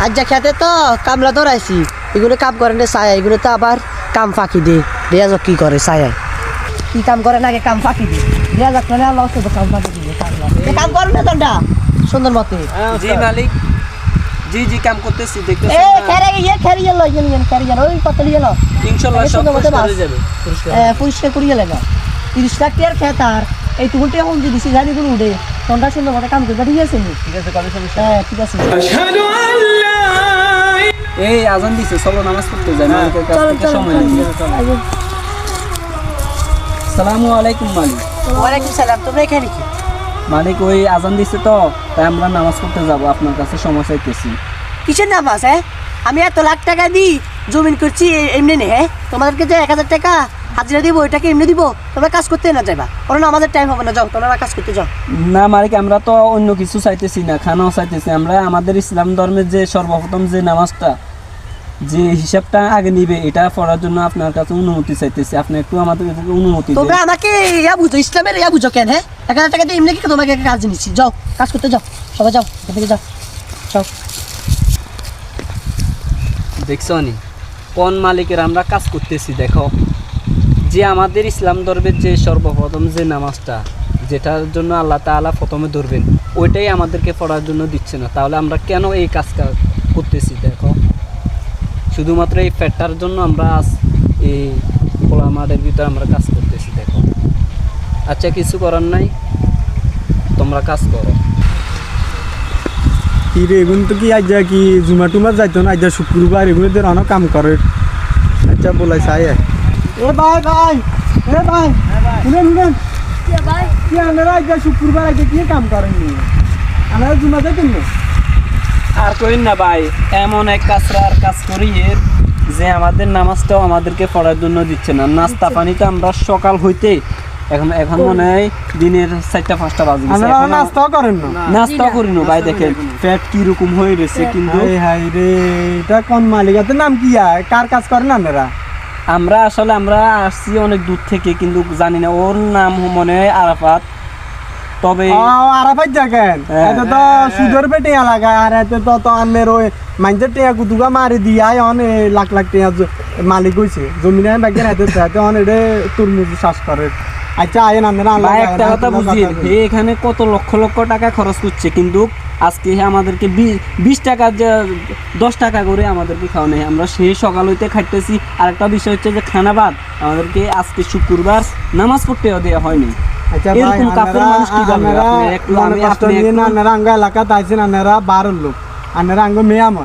আজ্জা খেতে তো কামলা ধরাইছি, এগুলো কাম করে না ছায়া, এগুলো তো আবার কাম ফাঁকি দে। দেয়া যাক কি করে ছায়া, কি কাম করে না, আগে কাম ফাঁকি দে। দেয়া যাক না আল্লাহ কাম ফাঁকি দিবে। কাম করো না তোমরা সুন্দর মতে। জি মালিক, জি জি কাম করতেছি, দেখতেছি। এ খেরে গিয়ে খেরে গেল, খেরে গেল, ওই কত নিয়ে গেল ইনশাআল্লাহ সব পরিষ্কার হয়ে যাবে। পরিষ্কার করিয়ে লেগা 30 লাখ টাকার খেত, আর এই টুকুনটা এখন যদি সিজানি গুলো উঠে তোমরা সুন্দর মতো কাম করবে। ঠিক আছে ঠিক আছে, কোনো সমস্যা হ্যাঁ ঠিক আছে। এই আজান দিছে, চলো নামাজ পড়তে যাই, মালিকের কাছ থেকে সময় নেই। আসসালামু আলাইকুম মালিক। ওয়ালাইকুম সালাম। তোমরা এখানে কি? মালিক ওই আজান দিছে তো, তাই আমরা নামাজ পড়তে যাব, আপনার কাছে সময় চাইতেছি। কিসের নামাজ? হ্যাঁ আমি এত লাখ টাকা দিই জমিন করছি এমনি নেই। হ্যাঁ তোমাদেরকে যে 1000 টাকা হাজিরা দিব ওইটাকে এমনি দিব? তোমরা কাজ করতে না যাবা, ওরা আমাদের টাইম হবে না, যাও তোমরা কাজ করতে যাও। না মালিক, আমরা তো অন্য কিছু চাইতেছি না, খানাও চাইতেছি। আমরা আমাদের ইসলাম ধর্মের যে সর্বপ্রথম যে নামাজটা, যে হিসাবটা আগে নিবে, এটা পড়ার জন্য আপনার কাছে অনুমতি চাইতেছি। আপনি একটু আমাদের অনুমতি দেন। তোমরা আমাকে ইয়া বুঝো, ইসলামের ইয়া বুঝো কেন? হ্যাঁ 1000 টাকা দিয়ে এমনি কি তোমাকে কাজ নিচ্ছি? যাও কাজ করতে যাও, সবাই যাও, এখান থেকে যাও যাও। দেখছো নি কোন মালিকের আমরা কাজ করতেছি? দেখো, যে আমাদের ইসলাম ধর্মের যে সর্বপ্রথম যে নামাজটা, যেটার জন্য আল্লাহ তাআলা প্রথমে ধরবেন, ওইটাই আমাদেরকে পড়ার জন্য দিচ্ছে না। তাহলে আমরা কেন এই কাজটা করতেছি? দেখো, শুধুমাত্র এই পেটটার জন্য আমরা আজ এই খোলা মাঠের ভিতরে আমরা কাজ করতেছি। দেখো, আচ্ছা কিছু করার নাই, তোমরা কাজ করো। কি রে, এগুন তো কি আজ কি জুমা টুমা যাইতো না? আজ শুক্রবার, এগুলো তো অনেক কাম করে। আচ্ছা বলাই চাই। এ ভাই ভাই, এ ভাই শুনেন শুনেন, কি আপনারা আজ শুক্রবার আজ কি কাম করেন? আমরা জুমা যাইতেন না? আর কইন না ভাই, এমন এক কাজ করি যে আমাদের নামাজটাও আমাদেরকে পড়ার জন্য দিচ্ছে না। নাস্তা পানি তো আমরা সকাল হইতে এখন মনে হয় দিনের 4টা-5টা বাজে গেছে, এখন নাস্তাও করেন না? নাস্তাও করি না ভাই। দেখেন পেট কি রকম হয়ে রয়েছে। কিন্তু হাই রে, এটা কোন মালিক? এত নাম কি? কার কাজ করেন আপনারা? আমরা আসছি অনেক দূর থেকে, কিন্তু জানি না ওর নাম মনে হয় আরাফাত। তবে আরাফাত দেখেন, এটা তো সুদের পেটে এলাকায়, আর এতে তো আমের ওই মাইন্সের টেয়া কুতুকা মারি দিয়াই অনেক লাখ লাখ টেয়া মালিক হয়েছে। জমিনে ব্যাগের হাতে অনেক তরমুজ চাষ করে। আচ্ছা আয়েন আপনারা একটা কথা বুঝি, এখানে কত লক্ষ লক্ষ টাকা খরচ করছে, কিন্তু আজকে আমাদেরকে 20 টাকা, 10 টাকা করে আমাদেরকে খাওয়া নেই। আমরা সেই সকাল হইতে খাইতেছি। আর একটা বিষয় হচ্ছে যে খানা বাদ আমাদেরকে আজকে শুক্রবার নামাজ পড়তেও দেওয়া হয়নি। আচ্ছা এরকম কাপড় মানুষ কি জানে? আপনারা এলাকাতে আইছেন, আপনারা 12 লোক, আপনারা আঙ্গ মেয়ে আমার